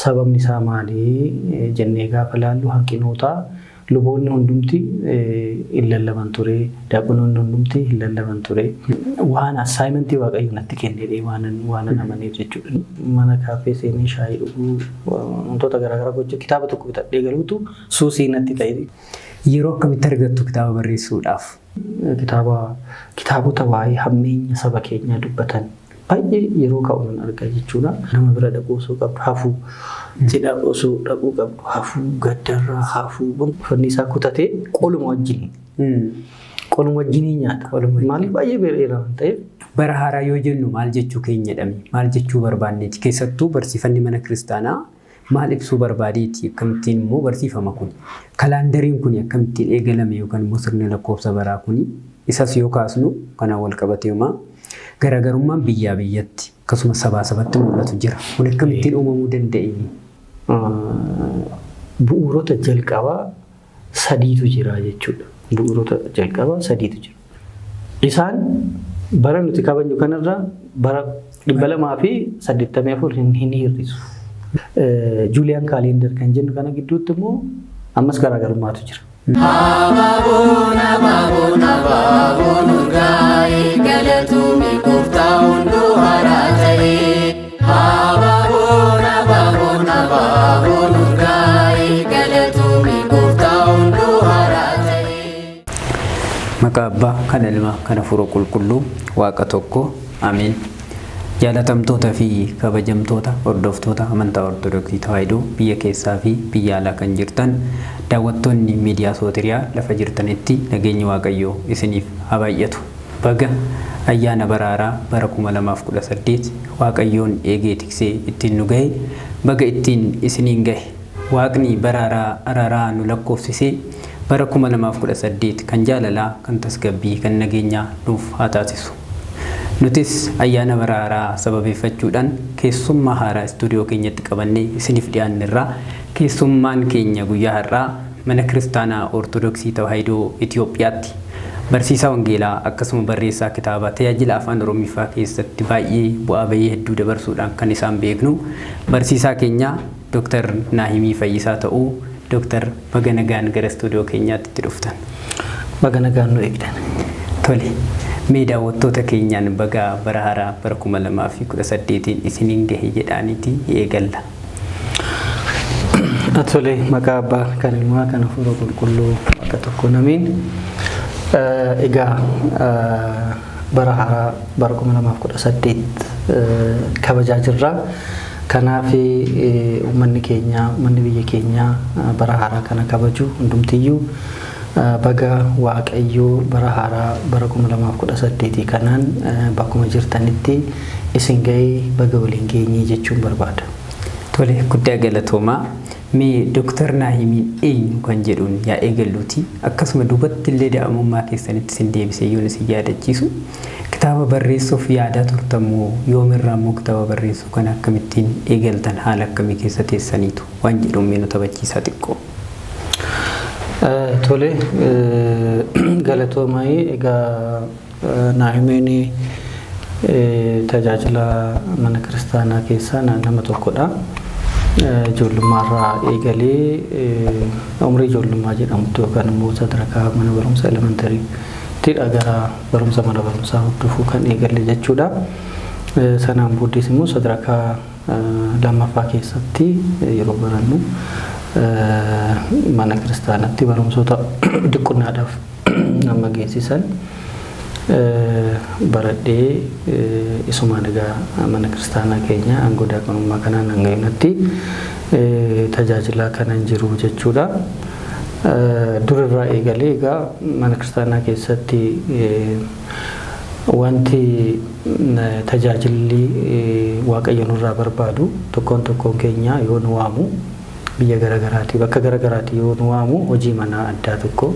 sababni isaa maali jennee gaafa laallu hanqinoota luboonni hundumti hin lallaban ture, daaqonoonni hundumti hin lallaban ture. Waan assaayimentii waaqayyo natti kennedhee waan amaneef jechuudha. Mana kaaffee seenee shaayii dhuguu wantoota garaagaraa gochuu kitaaba tokko bitadhee galuutu suusii natti ta'e. Yeroo akkamitti argattu kitaaba barreessuudhaaf? Kitaabota waa'ee hammeenya saba keenyaa dubbatan baay'ee yeroo ka'uun argaa jechuudha. Nama bira dhaquu osoo qabdu hafuu, cidha osoo dhaquu qabdu hafuu, gaddarraa hafuu, uffanni isaa kutatee qoluma wajjin nyaata. Maaliif baay'ee beereera waan ta'eef. Bara haaraa yoo jennu maal jechuu keenya jedhame? Maal jechuu barbaanneeti? Keessattuu barsiifanni mana kiristaanaa maal ibsuu barbaadeeti? Akkamittiin immoo barsiifama kun? Kalaandariin kun akkamittiin eegalame yookaan immoo sirni lakkoofsa baraa kun isas yoo kaasnu kanaan wal qabateemaa garaagarummaan biyyaa biyyatti akkasumas sabaa sabatti mul'atu jira. Kun akkamittiin uumamuu danda'e? Bu'uurota jalqabaa sadiitu jira jechuudha. Bu'uurota jalqabaa sadiitu jira. Isaan bara nuti kabajnu kanarraa bara 284 hin hir'isu. Juuliyaan kaalendar kan jennu kana gidduutti immoo ammas garaagarummaatu jira. Ababona nurgaa'e galatuumi gooftaa hunduu haaraa ta'e. Ababona nurgaa'e galatuumi gooftaa hunduu haaraa ta'e. Maqaa Abbaa kan Ilmaa kan Hafuura Qulqulluu Waaqa tokko Ameen. Jaalatamtoota fi kabajamtoota hordoftoota amantaa Ortodoksii Tawaahidoo biyya keessaa fi biyya alaa kan jirtan daawwattoonni miidiyaa Sootiriyaa lafa jirtanitti nageenyi Waaqayyoo isiniif haa baay'atu. Baga ayyaana baraaraa bara 2018 Waaqayyoon eegee tiksee ittiin nu gahe, baga ittiin isiniin gahe. Waaqni baraaraa araaraa nu lakkoofsisee bara 2018 kan jaalalaa, kan tasgabbii, kan nageenyaa nuuf haa taasisu. Nutis ayyaana baraaraa sababeeffachuudhaan keessummaa haaraa istuudiyoo keenyatti qabannee isiniif dhiyaannerraa. Keessummaan keenya guyyaa har'aa mana kiristaanaa Ortodoksii Tawaahidoo Itoophiyaatti barsiisaa wangeelaa akkasuma barreessaa kitaabaa tajaajila afaan Oromiffaa keessatti baay'ee bu'aa bahii hedduu dabarsuudhaan kan isaan beeknu barsiisaa keenya Dr. Naahimii Fayyisaa ta'uu. Dr. baga nagaan gara istuudiyoo keenyaatti itti dhuftan. Baga nagaan nu eegdan. Tole. Mee daawwattoota keenyaan baga bara haaraa bara 2018 isiniin gahe jedhaaniiti eegalla. Tole, maqaa Abbaa kan Ilmaa kan Hafuura Qulqulluu Waaqa tokko Ameen. Egaa bara haaraa bara 2018 kabajaa jirra. Kanaaf uummanni keenya, uummanni biyya keenyaa bara haaraa kana kabaju hundumtiyyuu baga Waaqayyoo bara haaraa bara 2018 kanaan bakkuma jirtanitti isin gahee baga waliin geenyee jechuun barbaada. Tole, guddaa galatoomaa. Mee Dr. Naahimiin eenyu kan jedhuun yaa eegalluuti akkasuma duubatti illee daa'imummaa keessanitti isin deebisee yoon isin yaadachiisu kitaaba barreessuuf yaadaa turtamoo yoomirraa immoo kitaaba barreessuu kana akkamittiin eegaltan haala akkamii keessa teessaniitu waan jedhuun mee nu taphachiisaa xiqqoo. Tole, galatoomaa. Egaa Naahimiin tajaajila mana kiristaanaa keessaa nama tokkodha. Ijoollummaarraa eegalee umrii ijoollummaa jedhamutti yookaan immoo sadarkaa mana barumsa elemantariittidha gara barumsa mana barumsaa hordofuu kan eegalle jechuudha. Sanaan booddees immoo sadarkaa lammaffaa keessatti yeroo barannu mana kiristaanaatti barumsoota diqqunnaadhaaf nama geessisan baradhee isumaan egaa mana kiristaanaa keenya aangoo daaqonummaa kanaan hanga yoonatti tajaajilaa kanan jiru jechuudha. Durirraa eegalee egaa mana kiristaanaa keessatti wanti tajaajilli Waaqayyo nurraa barbaadu tokkoon keenya yoo nu waamu biyya garaagaraatii bakka garaagaraatii yoo nu waamu hojii manaa addaa tokko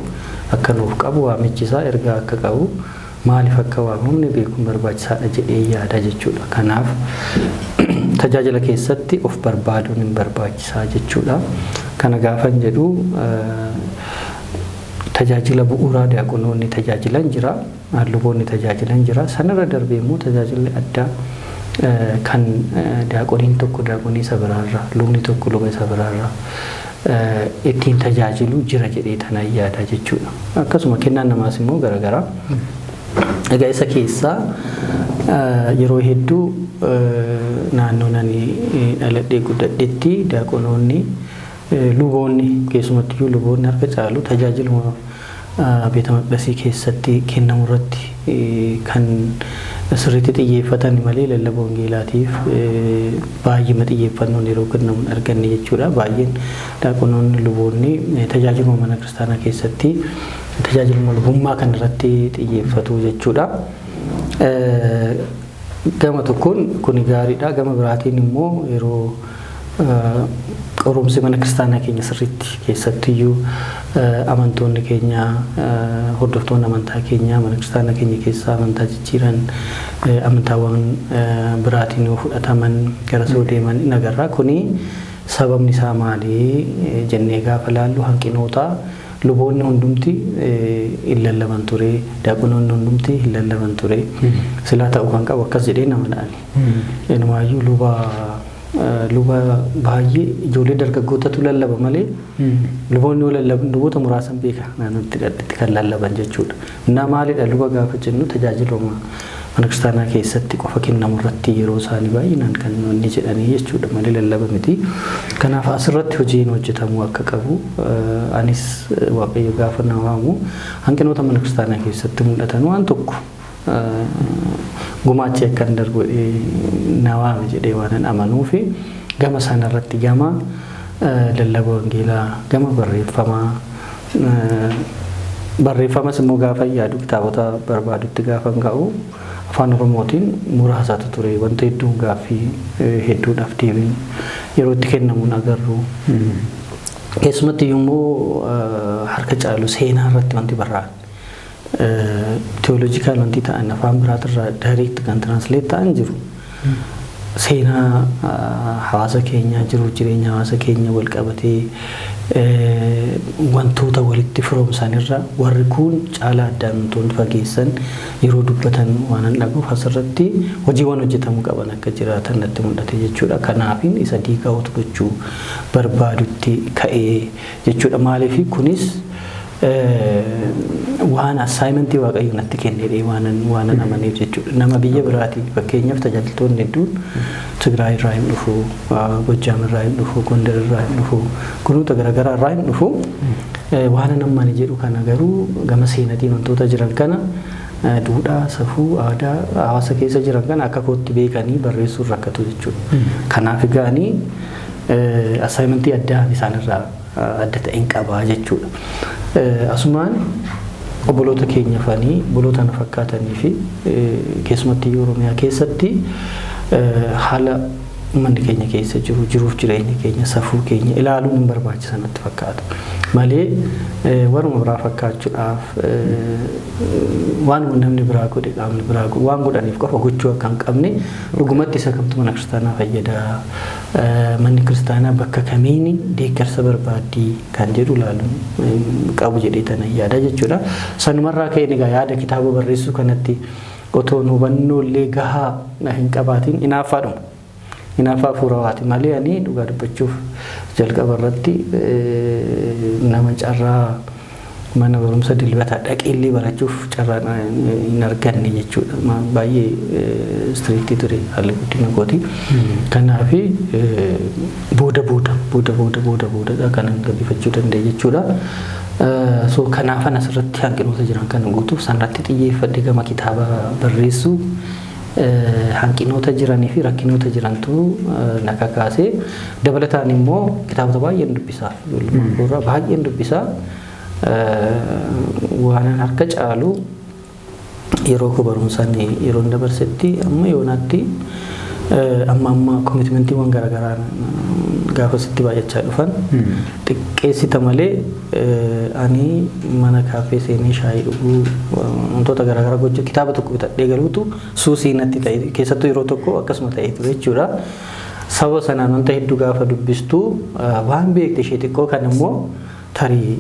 akka nuuf qabu waamichisaa ergaa akka qabu maaliif akka waamamne beekuun barbaachisaadha jedhee yaada jechuudha. Kanaaf tajaajila keessatti of barbaaduun hin barbaachisaa jechuudha. Kana gaafan jedhu tajaajila bu'uuraa daaqonoonni tajaajilan jira, luboonni tajaajilan jira. Sanarra darbee immoo tajaajilli addaa kan daaqoniin tokko daaqonii isa biraarraa lubni tokko luba isa biraarraa ittiin tajaajilu jira jedhee tana yaada jechuudha. Akkasuma kennaan namaas immoo garaagaraa. Egaa isa keessaa yeroo hedduu naannoo nani dhaladhee guddadhetti daaqonoonni luboonni keessumattuu luboonni harka caalu tajaajiluma beeta maqdasii keessatti kennamu irratti kan sirriitti xiyyeeffatan malee lallabaa wangeelaatiif baay'ee xiyyeeffannoon yeroo kennamu arganne jechuudha. Baay'een daaqonoonni luboonni tajaajiluma mana kiristaanaa keessatti tajaajiluma lubummaa kan irratti xiyyeeffatu jechuudha. Gama tokkoon kun gaariidha. Gama biraatiin immoo yeroo qorumsi mana kiristaanaa keenya sirriitti keessattiyyuu amantoonni keenya hordoftoonni amantaa keenya mana kiristaanaa keenya keessaa amantaa jijjiiran amantaawwan biraatiin yoo fudhataman gara soo deeman in agarra. Kuni sababni isaa maali jennee gaafa laallu hanqinoota luboonni hundumti hin lallaban ture, daaqonoonni hundumti hin lallaban ture. Silaa ta'uu kan qabu akkas jedhee nama dhaani. Inumaayyuu luba baay'ee ijoollee dargaggootatu lallaba malee luboonni yoo lallaban luboota muraasan beeka naannootti kan lallaban jechuudha. Innaa maalidha luba gaafa jennu tajaajiluma mana kiristaanaa keessatti qofa kennamu irratti yeroo isaanii baay'inaan kan inni jedhanii jechuudha malee lallaba miti. Kanaaf asirratti hojiin hojjetamuu akka qabu anis waaqayyo gaafa na waamu hanqinoota mana kiristaanaa keessatti mul'atan waan tokko gumaachi akkan darbu na waame jedhee waan amanuu fi gama sanarratti gama lallaba wangeelaa gama barreeffamas immoo gaafa yaadu kitaabota barbaadutti gaafa ga'u afaan oromootiin muraasatu ture wanta hedduun gaaffii hedduudhaaf deebiin yeroo itti kennamuun agarru. Keessumatti yommuu harka caalu seenaa irratti wanti barraa'an teoloojikaal wanti ta'an afaan biraatirraa daayireekti kan tiransleet ta'an jiru. Seenaa hawaasa keenya jiru jireenya hawaasa keenya wal qabatee wantoota walitti firoomsanirra warri kun caalaa addaan wantoonni fageessan yeroo dubbatan waan dhaguuf asirratti hojiiwwan hojjetamuu qaban akka jiraatan natti mul'ate jechuudha. Kanaafin isa diigaa gochuu barbaadutti ka'ee jechuudha. Maaliif kunis waan assaayimentii waaqayyo natti kennedhee waan amaneef jechuudha. Nama biyya biraati fakkeenyaaf tajaajiltoonni hedduun Tigraay irraa hin dhufu, Gojjaam irraa hin dhufu, Gondar irraa hin dhufu, kunuuta garaagaraa irraa hin dhufu. Waan namni jedhu kana garuu gama seenaatiin wantoota jiran kana duudhaa, safuu, aadaa hawaasa keessa jiran kana akka kootti beekanii barreessuun rakkatu jechuudha. Kanaaf egaanii assaayimentii addaa isaanirraa adda ta'een qabaa jechuudha. Asumaan obboloota keenya fanii obboloota na fakkaatanii fi keessumatti Oromiyaa keessatti haala uummanni keenya keessa jiru jiruuf jireenya keenya safuu keenya ilaaluun hin barbaachisan natti fakkaata. Malee waruma biraa fakkaachuudhaaf waan namni biraa godhe qaamni biraa waan godhaniif qofa gochuu akka hin qabne dhugumatti isa kamtu mana kiristaanaa fayyadaa manni kiristaanaa bakka kamiini deeggarsa barbaaddii kan jedhu ilaaluun qabu jedhee tana yaada jechuudha. Sanumarraa ka'een egaa yaada kitaaba barreessuu kanatti otoo hubannoo illee gahaa hin qabaatiin inaaffaadhuma. Inaaffaa fuurawaati malee ani dhugaa dubbachuuf jalqaba irratti nama carraa mana barumsa dilbataa dhaqeellee barachuuf carraa hin arganne jechuudha. Baay'ee istiriiktii ture haalli guddina kooti. Kanaaf booda kanan gabbifachuu danda'e jechuudha. So kanaafan asirratti hanqinoota jiran kana guutuuf sanarratti xiyyeeffadhe gama kitaaba barreessuu hanqinoota jiranii fi rakkinoota jirantu na kakaasee dabalataan immoo kitaabota baay'een dubbisaa baay'een dubbisaa waan harka caalu yeroo ko barumsaan yeroo dabarsetti amma yoonaatti amma komitmentiiwwan garaagaraa gaafa sitti baay'achaa dhufan xiqqeessita malee ani mana kaafee seenee shaayii dhuguu wantoota garaagaraa gochuu kitaaba tokko bitadhee galuutu suusii natti ta'e keessattuu yeroo tokko akkasuma ta'ee ture jechuudha. Sababa sanaan wanta hedduu gaafa dubbistu waan beekte ishee xiqqoo kan immoo tarii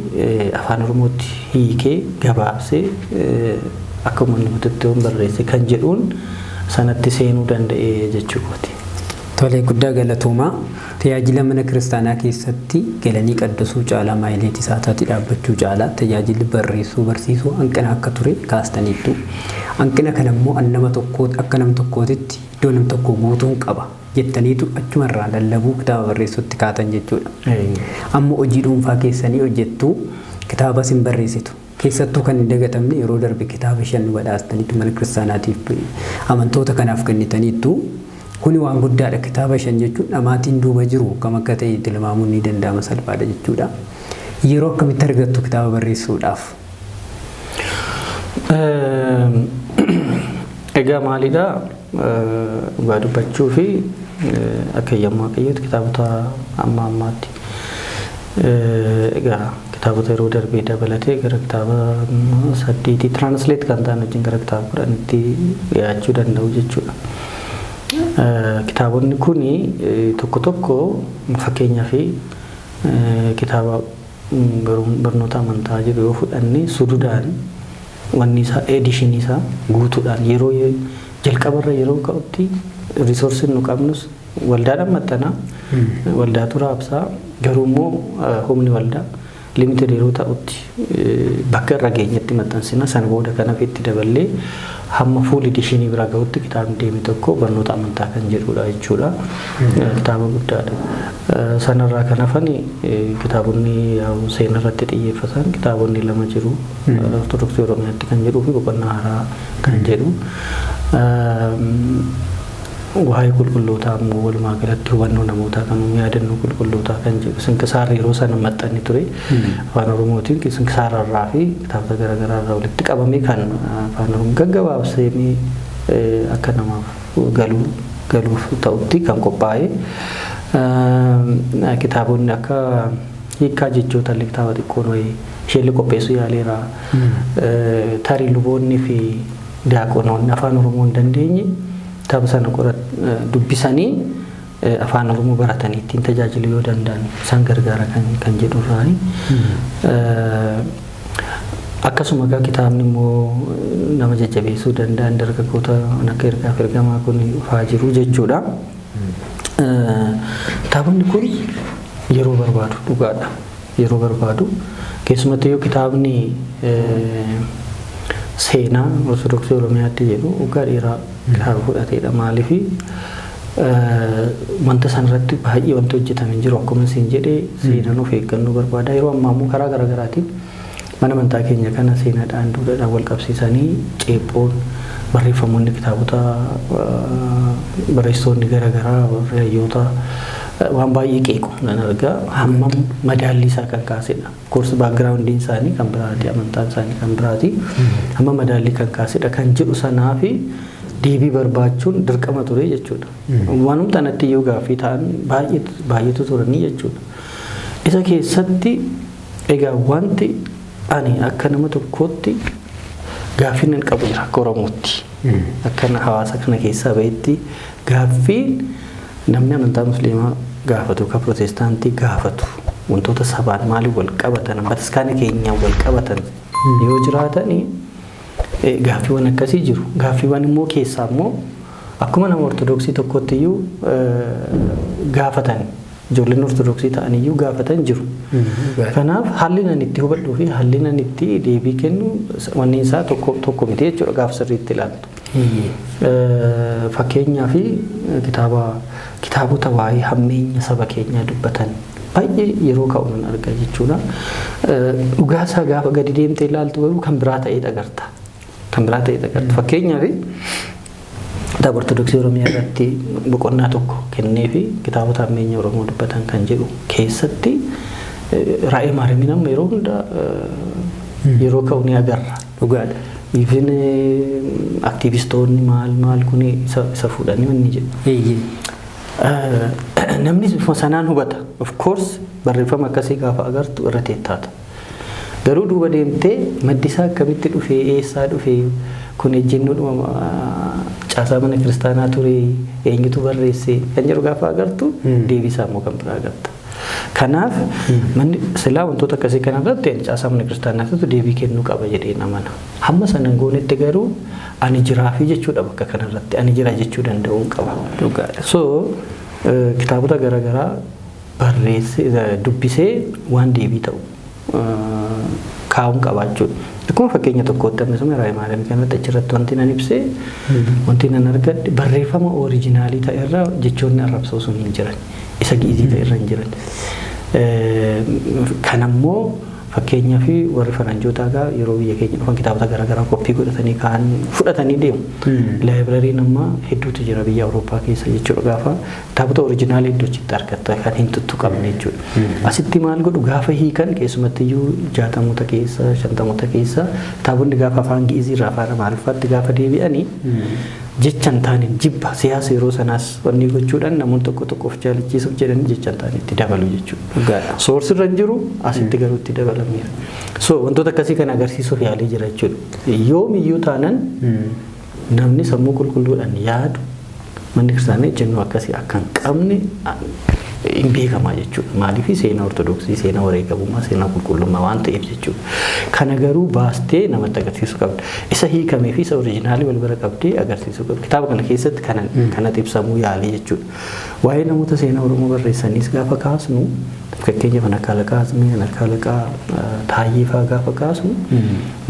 afaan Oromootti hiikee gabaabsee akka uummanni guututti barreesse kan jedhuun sanatti seenuu danda'e jechuudha. Tolee guddaa galatoomaa. Tajaajila mana kiristaanaa keessatti galanii qaddasuu caalaa maayileetii isaatiitti dhaabbachuu caalaa tajaajilli barreessuu barsiisuu hanqina akka ture kaastaniittu. Hanqina kana immoo nama tokkootti akka nam tokkootitti iddoo nam tokko guutuun qaba jettaniitu achumarraa lallabuu kitaaba barreessuutti kaatan jechuudha. Amma hojii dhuunfaa keessanii hojjettuu kitaaba isin barreessitu. Keessattuu kan hin dagatamne yeroo darbe kitaaba 5 badhaastaniitu mana kiristaanaatiif amantoota kanaaf kennitaniittu. Kuni waan guddaadha. Kitaaba 5 jechuun dhamaatiin duuba jiru kam akka ta'e tilmaamuun ni danda'ama salphaadha jechuudha. Yeroo akkamitti argattu kitaaba barreessuudhaaf? Egaa maalidha dhugaa dubbachuu fi akka yammaa qayyootti kitaabota amma ammaatti egaa kitaabota yeroo darbee dabalatee gara kitaaba 8 translate kan ta'an wajjin gara kitaaba 10tti dhiyaachuu danda'u jechuudha. Kitaabonni kuni tokko tokko fakkeenyaaf kitaaba barnoota amantaa jedhu yoo fudhanne sududaan wanni isaa edishinii isaa guutuudhaan yeroo jalqabarra yeroo ka'utti riisorsiin nu qabnus waldaadhaan maxxana waldaatu raabsaa garuu immoo humni waldaa limited yeroo ta'utti bakka irra geenyetti maxxansina sana booda kanaaf itti daballee hamma fuul edishinii bira ga'utti kitaabni deeme tokko barnoota amantaa kan jedhudha jechuudha. Kitaaba guddaadha. Sanarraa kan hafan kitaabonni seenaa irratti xiyyeeffatan kitaabonni 2 jiru. Ortodoksii Oromiyaatti kan jedhuu fi boqonnaa haaraa kan jedhu. Waa'ee qulqullootaa immoo walumaa galatti hubannoo namootaa kan yaadannoo qulqullootaa kan jedhu sinkisaara yeroo sana maxxanni ture afaan Oromootiin sinkisaararraa fi kitaabota garaagaraarraa walitti qabamee kan afaan Oromoo gaggabaabsee akka namaaf galuuf ta'utti kan qophaa'e kitaabonni akka hiikaa jechoota illee kitaaba xiqqoon wayii isheen qopheessuu yaaleera tarii luboonni fi daaqonoonni afaan Oromoo hin dandeenye kitaaba sana dubbisanii afaan Oromoo baratanii ittiin tajaajilu yoo danda'an isaan gargaara kan jedhurraani. Akkasuma kitaabni immoo nama jajjabeessuu danda'an dargaggoota akka ergaaf ergamaa kun fa'aa jiru jechuudha. Kitaabonni kun yeroo barbaadu dhugaadha. Yeroo barbaadu keessumatti yoo kitaabni seenaa Ortodoksii Oromiyaatti jedhu waggaa dheeraa kitaaba fudhateedha. Maaliif wanta sanarratti baay'ee wanti hojjetamee jiru akkuma isin jedhee seenaan of eeggannoo barbaada. Yeroo ammaa immoo karaa garaagaraatiin mana amantaa keenya kana seenaadhaan duudhaadhaan wal qabsiisanii ceephoon barreeffamoonni kitaabota barreessitoonni garaagaraa hayyoota waan baay'ee qeequ nan argaa hammam madaalli isaa kan kaasedha. Koorsi baakgiraawundiin isaanii kan biraati amantaan isaanii kan biraati hamma madaalli kan kaasedha kan jedhu sanaa fi deebii barbaachuun dirqama ture jechuudha. Waanuma tanatti yoo gaaffii ta'an baay'eetu turanii jechuudha. Isa keessatti egaa wanti ani akka nama tokkootti gaaffiin hin qabu jira akka Oromootti. Akka hawaasa kana keessaa bahetti gaaffiin namni amantaa musliimaa gaafatu ka protestaantii gaafatu wantoota sabaan maaliif wal qabatan bataskaana keenyaan wal qabatan yoo jiraatanii gaaffiiwwan akkasii jiru. Gaaffiiwwan immoo keessaa immoo akkuma nama ortodoksii tokkotti iyyuu gaafatan ijoolleen ortodoksii ta'an iyyuu gaafatan jiru. Kanaaf haalli nan itti hubadhuu fi haalli nan itti deebii kennu wanni isaa tokko miti jechuudha gaafa sirriitti ilaaltu. Fakkeenyaa fi kitaabota waa'ee hammeenya saba keenyaa dubbatan baay'ee yeroo ka'u nan arga jechuudha. Dhugaasaa gaafa gadi deemtee ilaaltu garuu kan biraa ta'ee agarta. Fakkeenyaa fi kitaaba Ortodoksii Oromiyaa irratti boqonnaa tokko kennee fi kitaabota hammeenya Oromoo dubbatan kan jedhu keessatti raa'ee maariyaamiin amma yeroo hunda yeroo ka'u ni agarra. Dhugaadha. Even aktivistoonni maal kun isa fuudhanii wanni jedhu. Namni sanaan hubata. Of course barreeffama akkasii gaafa agartu irra teettaata. Garuu duuba deemtee maddi isaa akkamitti dhufee eessaa dhufee kun ejjennoodhuma caasaa mana kiristaanaa ture eenyutu barreesse kan jedhu gaafa agartu deebii isaa immoo kan biraa agarta. Kanaaf manni silaa wantoota akkasii kanarratti caasamni kiristaanaatu deebii kennuu qaba jedhee namana. Hamma sana goonetti garuu ani jiraafi jechuudha bakka kanarratti ani jira jechuu danda'uun qaba. So kitaabota garaagaraa barreessee dubbisee waan deebii ta'u kaa'uun qabaachuudha. Akkuma fakkeenya tokkotti amma suma Raayii Maalamii kanatti achirratti wanti nan ibsee wanti nan argadhe barreeffama orijinaalii ta'e irraa jechoonni arrabsoo sun hin jiran. Isa giizii ta'e irra hin jiran. Kanammoo fakkeenyaa fi warri faranjootaa gaa yeroo biyya keenya dhufan kitaabota garaagaraa koppii godhatanii kaan fudhatanii deemu. Laayibrariin amma hedduutu jira biyya Awurooppaa keessa jechuudha gaafa kitaabota orijinaalii iddoo achitti argatta kan hin tuttuqamne jechuudha. Asitti maal godhu gaafa hiikan keessumatti iyyuu 60moota keessa 50moota keessa kitaabonni gaafa afaan giizii irraa afaan amaariffaatti gaafa deebi'anii jechan taaniin jibba siyaasa yeroo sanaas wanni gochuudhaan namoonni tokko tokko of jaalachiisuuf jedhanii jechan taaniin itti dabalu jechuudha. Soorsi irra hin jiru asitti garuu itti dabalameera. So wantoota akkasii kan agarsiisuuf yaalii jira jechuudha. Yoomiyyuu taanan namni sammuu qulqulluudhaan yaadu manni kiristaanaa ejjennoo akkasii akka hin qabne hin beekamaa jechuudha. Maaliif seenaa ortodoksii, seenaa wareegamummaa, seenaa qulqullummaa waan ta'eef jechuudha. Kana garuu baastee namatti agarsiisuu qabda. Isa hiikamee fi isa orijinaalii wal bira qabdee agarsiisuu qabda. Kitaaba kana keessatti kanatti ibsamuu yaalii jechuudha. Waa'ee namoota seenaa Oromoo barreessaniis gaafa kaasnu fakkeenya kan akka Alaqaa Azmee, kan akka Alaqaa Taayyee fa'aa gaafa kaasnu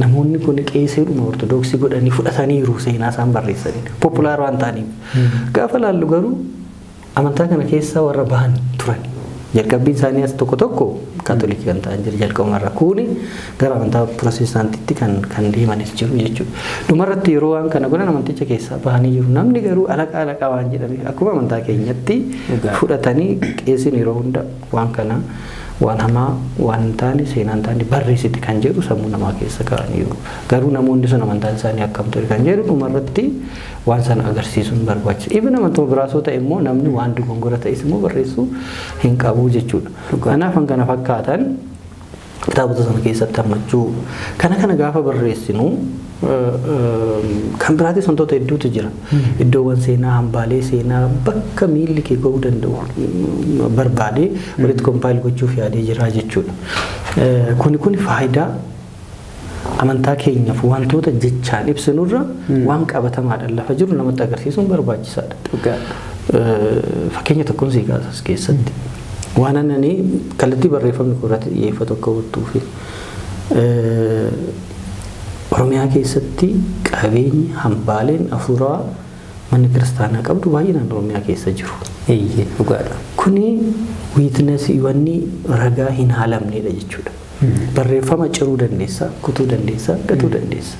namoonni kun qeeseedhuma ortodoksii godhanii fudhataniiru seenaa isaan barreessanii. Populaar waan ta'aniif. Gaafa laallu garuu amantaa kana keessa warra bahan turan. Jalqabbiin isaanii as tokko tokko kaatolikii kan ta'an jira jalqabumarra kuuni gara amantaa pirootestaantiitti kan deemanis jiru jechuudha. Dhumarratti yeroo waan kana godhan amanticha keessaa bahanii jiru. Namni garuu alaqaa waan jedhaniif akkuma amantaa keenyatti fudhatanii qeesiin yeroo hunda waan kana waan hamaa waan hin taane seenaan taane barreessiti kan jedhu sammuu namaa keessa kaa'aniiru. Garuu namoonni sun amantaan isaanii akkam ture kan jedhu dhumarratti waan sana agarsiisuun barbaachisa. Ibn amantuma biraasoo ta'e immoo namni waan dogongora ta'es immoo barreessuu hin qabu jechuudha. Kanaaf kana fakkaatan kitaabota sana keessatti hammachuu kana gaafa barreessinu kan biraatis wantoota hedduutu jira. Iddoowwan seenaa hambaalee seenaa bakka miilli kee ga'uu danda'u barbaadee walitti kompaayil gochuuf yaadee jira jechuudha. Kuni faayidaa amantaa keenyaaf wantoota jechaan ibsinurra waan qabatamaadhaan lafa jiru namatti agarsiisuun barbaachisaadha. Fakkeenya tokkoon sii kaasas keessatti waan annanii kallattii barreeffamni irratti xiyyeeffatu akka hubatuufi Oromiyaa keessatti qabeenyi hambaaleen afuuraa manni kiristaanaa qabdu baay'inaan Oromiyaa keessa jiru. Dhugaadha. Kuni wiitnesiiwwanni ragaa hin haalamnedha jechuudha. Barreeffama ciruu dandeessa, kutuu dandeessa, gatuu dandeessa.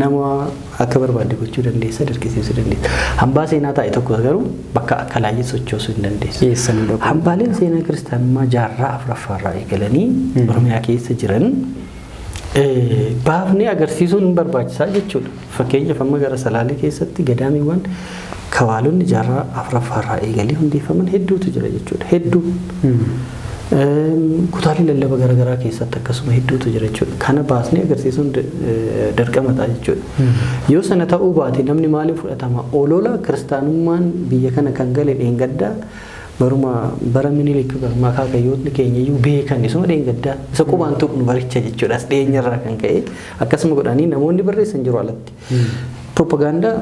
Nama akka barbaade gochuu dandeessa, dirqisiisuu dandeessa. Hambaa seenaa taa'e tokko garuu bakka akka laayee sochoosuu hin dandeessa. Hambaaleen seenaa kiristaanummaa jaarraa afuraffaarraa eegalanii Oromiyaa keessa jiran baafnee agarsiisuun barbaachisaa jechuudha. Fakkeenyaaf amma gara Salaalee keessatti gadaamiiwwan kawaalonni jaarraa afuraffaarraa eegalee hundeeffaman hedduutu jira jechuudha. Hedduu. Kutaalee lallaba garaagaraa keessatti akkasuma hedduutu jira jechuudha. Kana baasnee agarsiisuun dirqamadha jechuudha. Yoo sana ta'uu baate namni maaliif fudhatama? Olola kiristaanummaan biyya kana kan gale dheengaddaa baruma bara minilik baruma kaakayyootni keenya iyyuu beekan isuma dheengaddaa isa qubaan tuqnu baricha jechuudha. As dheenyarraa kan ka'e akkasuma godhanii namoonni barreessan jiru alatti. Propagaandaa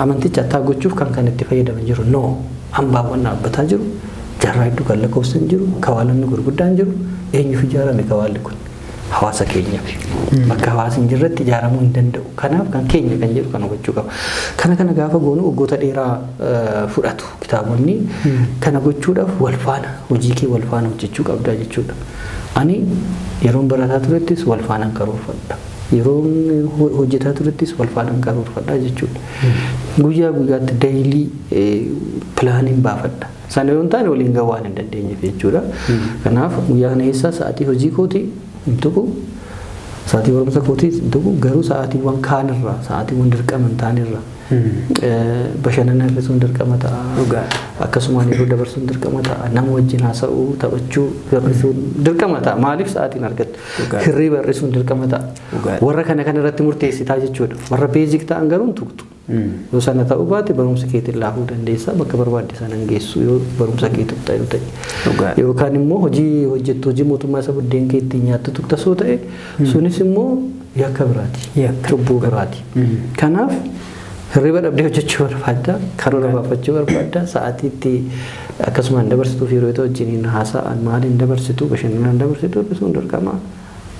amanticha attaa gochuuf kan itti fayyadaman jiru. No, hambaawwan dhaabbataa jiru. Jaarraa hedduu kan lakkoofsan jiru, kawaalonni gurguddaan jiru, eenyuuf ijaarame kawaalli kun? Hawaasa keenyaaf. Bakka hawaasni hin jirretti ijaaramuu hin danda'u. Kanaaf kan keenya kan jedhu kana gochuu qaba. Kana gaafa goonu waggoota dheeraa fudhatu kitaabonni kana gochuudhaaf wal faana hojii kee wal faana hojjechuu qabda jechuudha. Ani yeroon barataa turettis wal faanaan karoorfadha. Yeroon hojjetaa turettis wal faanaan karoorfadha jechuudha. Guyyaa guyyaatti daayilii pilaaniin baafadha. Sana yoo ta'an waliin ga'uu waan hin dandeenyeef jechuudha. Kanaaf guyyaa kana keessa sa'aatii hojii kootii hin tuqu, sa'aatii barumsa kootii hin tuqu, garuu sa'aatiiwwan kaanirraa, sa'aatiiwwan dirqama hin taanirraa bashannana hir'isuun dirqama ta'a. Akkasumaan yeroo dabarsuun dirqama ta'a. Nama wajjin haasa'uu, taphachuu hir'isuun dirqama ta'a. Maaliif sa'aatiin argattu? Hirriba hir'isuun dirqama ta'a. Warra kana irratti murteessitaa jechuudha. Warra beezik ta'an garuu hin tuqtu. Yoo sana ta'uu baate barumsa keetiin laafuu dandeessa bakka barbaadde sana hin geessu yoo barumsa keetiin ta'e. Yookaan immoo hojii mootummaa isa buddeen kee ittiin nyaattu tuktasoo ta'e sunis immoo yakka biraati. Cubbuu biraati. Kanaaf hirriba dhabdee hojjechuu barbaadda, karoora baafachuu barbaadda, sa'aatiitti akkasumaan dabarsituuf yeroo itti wajjiniin haasa'an maaliin dabarsitu, bashannanaan dabarsitu hir'isuun dirqama.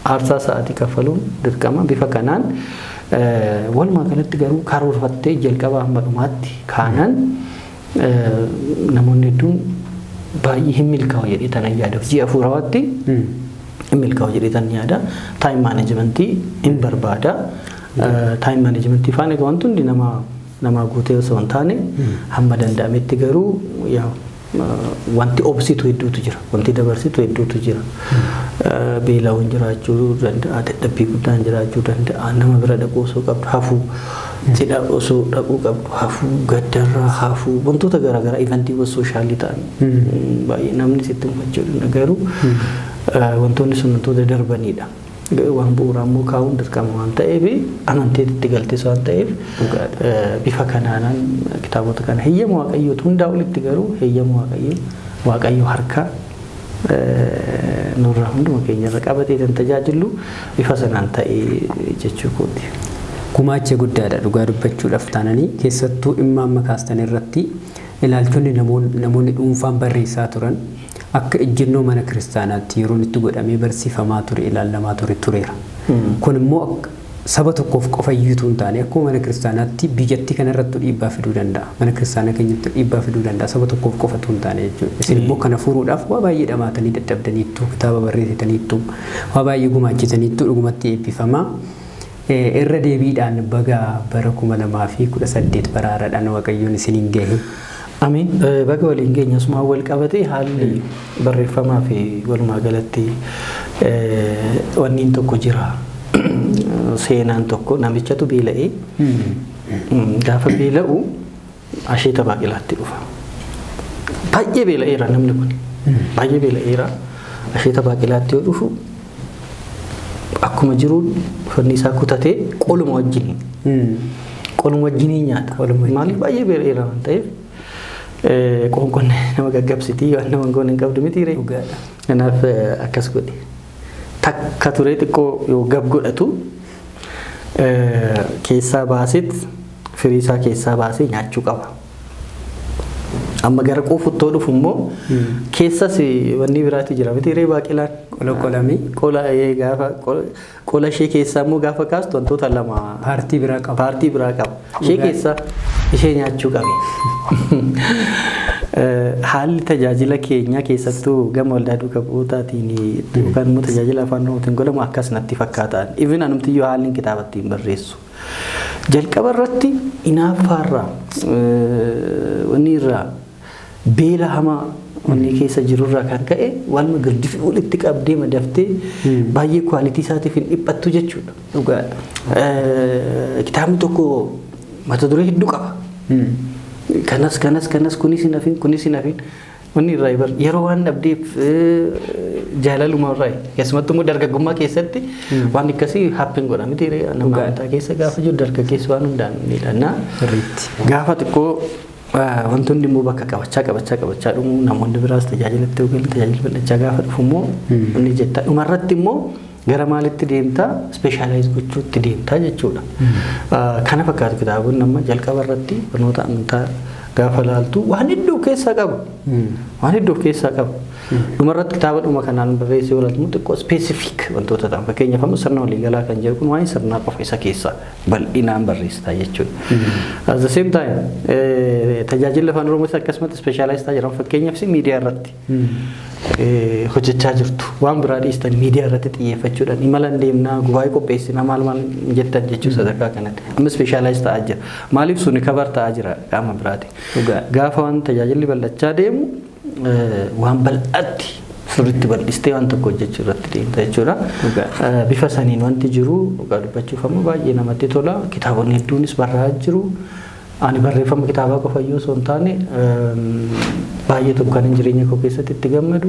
Aarsaa sa'aatii kaffaluun dirqama. Bifa kanaan walumaa galatti garuu karoorfattee jalqabaa hamma dhumaatti kaanaan namoonni hedduun baay'ee hin milkaa'u jedhee tanan yaada. Ji'a afuraatti hin milkaa'u jedhee tanan yaada. Taayim maanajimentii hin barbaada. Taayim maanajimentii faana egaa wanti hundi nama guutee osoo hin taane hamma danda'ametti garuu wanti obsitu hedduutu jira. Wanti dabarsitu hedduutu jira. Beela'uun jiraachuu danda'a, dadhabbii guddaan jiraachuu danda'a, nama bira dhaquu osoo qabdu hafuu, cidha osoo dhaquu qabdu hafuu, gaddarraa hafuu, wantoota garaagaraa ivantiiwwan sooshaallii ta'an baay'ee namni sitti mufachuu danda'a garuu wantoonni sun wantoota darbanidha. Waan bu'uuraa immoo kaa'uun dirqama waan ta'eef amanteetti galtes waan ta'eef bifa kanaan kitaabota kana heeyyama waaqayyootu hundaa olitti garuu heeyyama waaqayyoo harkaa nurraa hunduma keenyarra qabatee kan tajaajilu bifa sanaan ta'ee jechuu kooti. Gumaacha guddaadha dhugaa dubbachuudhaaf taananii keessattuu dhimma amma kaastan irratti ilaalchonni namoonni dhuunfaan barreessaa turan akka ejjennoo mana kiristaanaatti yeroo itti godhamee barsiifamaa ture ilaalamaa tureera. Kun immoo saba tokkoof qofa iyyuu hin taane akkuma mana kiristaanaatti biyyattii kanarratti dhiibbaa fiduu danda'a. Mana kiristaanaa keenyatti dhiibbaa fiduu danda'a saba tokkoof qofa hin taane jechuudha. Isin immoo kana furuudhaaf waa baay'ee dhamaatanii dadhabdaniittu kitaaba barreessitaniittu waa baay'ee gumaachitaniittu dhugumatti eebbifamaa. Irra deebiidhaan baga bara 2018 baraaraadhaan waaqayyoon isiniin gahe. Amiin. Baga waliin geenyas maa wal qabatee haalli barreeffamaa fi walumaa galatti wanniin tokko jira. Seenaan tokko namichatu beela'ee gaafa beela'u asheeta baaqilaatti dhufa. Baay'ee beela'eera namni kun. Baay'ee beela'eera. Asheeta baaqilaatti yoo dhufu akkuma jiruun uffanni isaa kutatee qoluma wajjiniin nyaata. Maaliif baay'ee beela'eera waan ta'eef qoonqoon nama gaggabsitii waan nama goon hin qabdu miti ree. Kanaaf akkas godhe. Takka turee xiqqoo yoo gab godhatu keessaa baasit firii isaa keessaa baasee nyaachuu qaba. Amma gara quufuttoo dhufu immoo keessas wanni biraatti jira miti ree baaqilaan. Qola ishee keessaa immoo gaafa kaastu wantoota lama paartii biraa qaba. Ishee keessaa ishee nyaachuu qabe. Haalli tajaajila keenya keessattuu gama waldaa duukaa bu'uutaatiin yookaan immoo tajaajila afaan oromootiin godhamu akkas natti fakkaataan. Even anumtiyyuu haalli kitaaba ittiin barreessu. Jalqaba irratti inaaffaarraa wanni irraa beela hamaa wanni keessa jirurraa kan ka'e waluma girdifi walitti qabdee madaftee baay'ee kwaalitii isaatiif hin dhiphattu jechuudha. Dhugaadha. Kitaabni tokko mata duree hedduu qaba. Kanas kunis hin hafin wanni irraa ibar yeroo waan dhabdeef jaalaluma irraa keessumattuu immoo dargaggummaa keessatti waan akkasii haappiin godha miti nama amantaa keessa gaafa jiru dargaggeessi waan hundaan miidhannaa gaafa xiqqoo wantoonni immoo bakka qabachaa dhumu namoonni biraas tajaajilatti yookiin tajaajila bal'achaa gaafa dhufu immoo inni jetta dhumarratti immoo gara maalitti deemtaa speeshaalaayiz gochuutti deemtaa jechuudha. Kana fakkaatu kitaabonni amma jalqaba irratti barnoota amantaa gaafa laaltu waan hedduu keessaa qabu. Dhumarratti kitaaba dhuma kanaan barreessee yoo ilaaltu xiqqoo speesifik wantoota ta'an fakkeenyaaf amma sirna waliigalaa kan jedhu kun waa'ee sirnaa qofa isa keessaa bal'inaan barreessitaa jechuudha. At the same time tajaajila afaan oromoo akkasumatti speeshaalaayiz ta'aa jiran fakkeenyaaf miidiyaa irratti hojjechaa jirtu waan biraa dhiistan miidiyaa irratti xiyyeeffachuudhaan imala deemnaa gubaa'ee qopheessinaa maal jettan jechuu sadarkaa kanatti amma speeshaalaayiz ta'aa jira. Maaliif suni kabar ta'aa jira qaama biraati. Gaafa waan tajaajilli bal'achaa deemu waan bal'aatti sirriitti bal'istee waan tokko hojjechuu irratti deemta jechuudha. Bifa saniin wanti jiru dhugaa dubbachuuf ammoo baay'ee namatti tola. Kitaabonni hedduunis barraa'aa jiru. Ani barreeffama kitaabaa qofa iyyuu osoo hin taane baay'ee tokko kan jireenya koo keessatti itti gammadu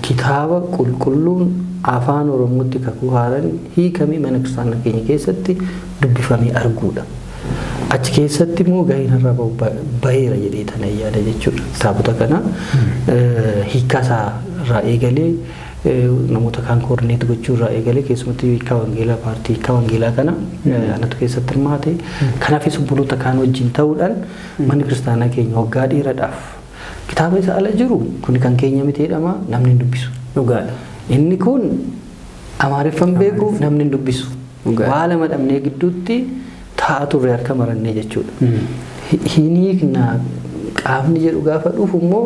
kitaaba qulqulluun afaan oromootti kakuu haaraan hiikamee mana kiristaanaa keenya keessatti dubbifamee arguudha. achi keessatti immoo gaheen irraa baheera jedhee tana yaada jechuudha. Kitaabota kana hiikaa isaa irraa eegalee namoota kaan koordineet gochuu irraa eegalee keessumatti hiikaa wangeelaa paartii hiikaa wangeelaa kana anatu keessatti hirmaate. Kanaafis obboloota kaan wajjin ta'uudhaan manni kiristaanaa keenya waggaa dheeraadhaaf kitaaba isa ala jiru kun kan keenya miti jedhama namni hin dubbisu. Dhugaadha. Inni kun Amaariffaan beeku namni hin dubbisu. Waa lama dhabnee gidduutti taa'aa turre harka marannee jechuudha. Hiikna qaamni jedhu gaafa dhufu immoo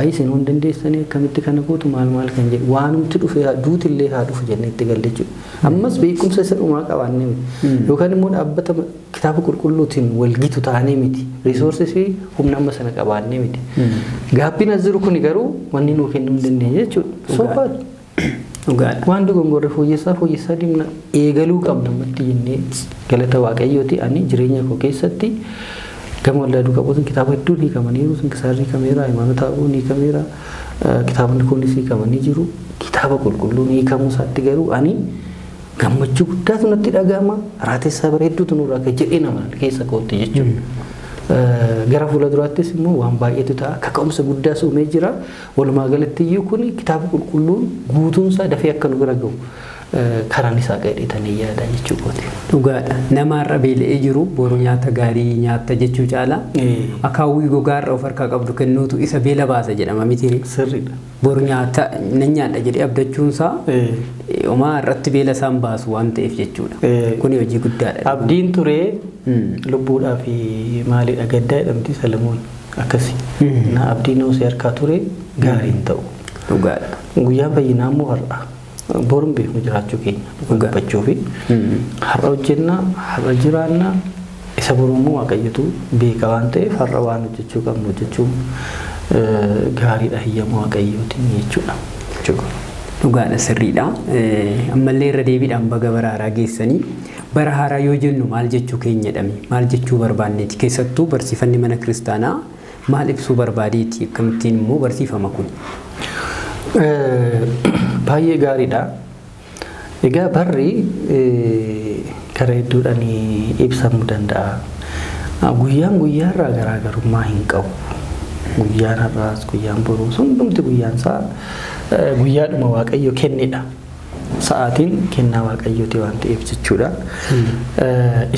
isin waan dandeessanii akkamitti kana gootu maal kan jedhu waanumti dhufe duutillee haa dhufu jennee itti galle jechuudha. Ammas beekumsa isa dhumaa qabaannee miti yookaan immoo dhaabbata kitaaba qulqulluutiin wal gitu taanee miti riisoorsii fi humna amma sana qabaannee miti. Gaabbiin as jiru kun garuu wanni nuu kennuu hin dandeenye jechuudha. Soofaadha. Waan dogongorre fooyyessaa dhimma eegaluu qabna ammatti jennee galata waaqayyooti ani jireenya koo keessatti gama waldaaduu qabuutin kitaaba hedduun hiikamaniiru sinkisaarri hiikameera hayimaanota abuun hiikameera kitaabni kunis hiikamanii jiru kitaaba qulqulluun hiikamuu isaatti garuu ani gammachuu guddaatu natti dhaga'ama raatessaa bareedduutu nurraa akka jedhee nama keessa kootti jechuudha. Gara fuula duraattis immoo waan baay'eetu ta'a kaka'umsa guddaas uumee jira walumaa galatti iyyuu kun kitaaba qulqulluun guutuunsaa dafee akka nu bira gahu karaan isaa gadheetanii yaada jechuudha. Dhugaadha. Namarra beela'ee jiru boru nyaata gaarii nyaata jechuu caala akaawwii gogaarra of harkaa qabdu kennuutu isa beela baasa jedhama miti. Sirriidha. Boru nyaata nan nyaadha jedhee abdachuunsaa homaa irratti beela isaan baasu waan ta'eef jechuudha. Kuni hojii guddaadha. Abdiin turee lubbuudhaa fi maalidha gaddaa jedhamti Salamoon akkasi. Na abdiin osoo harkaa ture gaariin ta'u. Dhugaadha. Guyyaan fayyinaa immoo har'a. Borum beeknu jiraachuu keenya dubbachuu fi har'a hojjenna har'a jiraanna isa borummoo waaqayyotu beeka waan ta'eef har'a waan hojjechuu qabnu hojjechuun gaariidha hiyyamoo waaqayyootiin jechuudha. Dhugaadha sirriidha. Ammallee irra deebiidhaan baga bara haaraa geessanii bara haaraa yoo jennu maal jechuu keenya jedhame maal jechuu barbaanneeti keessattuu barsiifanni mana kiristaanaa maal ibsuu barbaadeeti akkamittiin immoo barsiifama kun? Baay'ee gaariidha. Egaa barri karaa hedduudhaan ibsamuu danda'a. Guyyaan guyyaarraa garaagarummaa hin qabu. Guyyaan har'aas guyyaan boruus hundumti guyyaan isaa guyyaadhuma waaqayyo kennedha. Sa'aatiin kennaa waaqayyooti waan ta'eef jechuudha.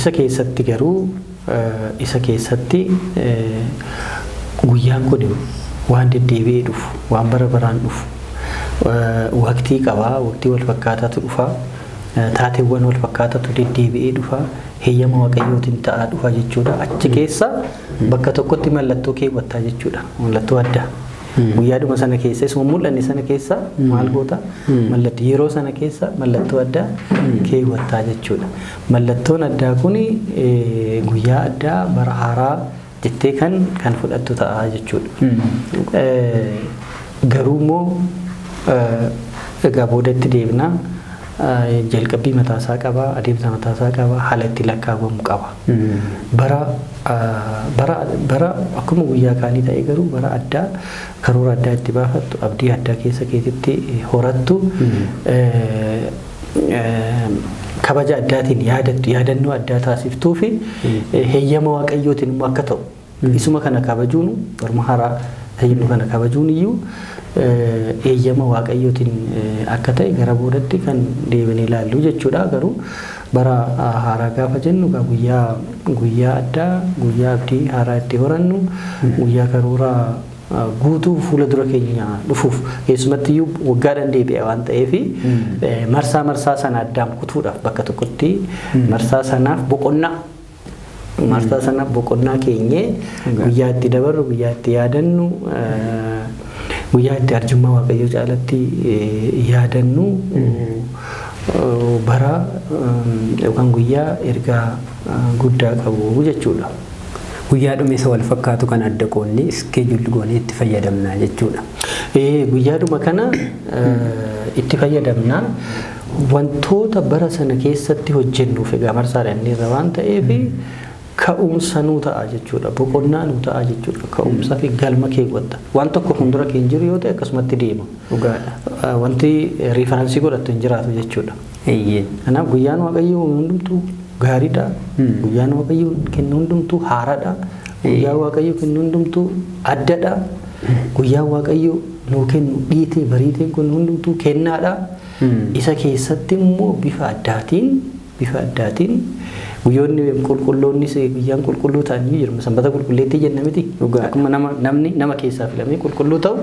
Isa keessatti garuu isa keessatti guyyaan kun waan deddeebi'ee dhufu waan bara baraan dhufu waqtii qabaa waqtii wal fakkaataatu dhufa taateewwan wal fakkaataatu deddeebi'ee dhufa heeyyama waaqayyootiin ta'aa dhufa jechuudha. Achi keessa bakka tokkotti mallattoo keewwattaa jechuudha. Mallattoo addaa guyyaadhuma sana keessa isuma mul'anne sana keessa maal goota mallattoo yeroo sana keessa mallattoo addaa keewwattaa jechuudha. Mallattoon addaa kun guyyaa addaa bara haaraa jettee kan fudhattu ta'a jechuudha. Garuu immoo egaa boodatti deebina jalqabbii mataasaa qaba adeemsa mataasaa qaba haala itti lakkaawwamu qaba. Bara akkuma guyyaa kaanii ta'e garuu bara addaa karoora addaa itti baafattu abdii addaa keessa keessatti horattu kabaja addaatiin yaadannoo addaa taasiftuu fi heeyyama waaqayyootiin immoo akka ta'u isuma kana kabajuun barma haaraa heeyyama kana kabajuun iyyuu heeyyama waaqayyootiin akka ta'e gara boodatti kan deebinee ilaallu jechuudha. Garuu bara haaraa gaafa jennu guyyaa addaa guyyaa abdii haaraa itti horannu guyyaa karoora guutuu fuula dura keenya dhufuuf keessumatti iyyuu waggaadhaan deebi'a waan ta'eef marsaa sana addaan kutuudhaaf bakka tokkotti marsaa sanaaf boqonnaa keenyee guyyaa itti dabarru guyyaa itti yaadannu guyyaa itti arjummaa waaqayyoo caalatti yaadannu bara yookaan guyyaa ergaa guddaa qabu jechuudha. Guyyaa dhumeessa wal fakkaatu kan adda qoonnee iskeejuulli goonee itti fayyadamnaa jechuudha. Guyyaadhuma kana itti fayyadamnaa wantoota bara sana keessatti hojjennuuf egaa marsaadhaan irra waan ta'eef ka'umsa nuu ta'a jechuudha. Boqonnaa nuu ta'a jechuudha. Ka'umsa fi galma keewwatta. Waan tokko fuuldura keenya jiru yoo ta'e akkasumatti deema. Dhugaadha. Wanti riifaransii godhattu hin jiraatu jechuudha. Kanaaf guyyaan waaqayyoo hundumtuu gaariidha. Guyyaan Waaqayyo kennu hundumtuu haaraadha. Guyyaan Waaqayyo kennu hundumtuu addadha. Guyyaan Waaqayyo nuu kennu dhiitee bariiteen kun hundumtuu kennaadha. Isa keessatti immoo bifa addaatiin guyyoonni qulqulloonnis guyyaan qulqulluu ta'anii jiru. Sanbata qulqulleettii jenna miti. Akkuma namni nama keessaa filamee qulqulluu ta'u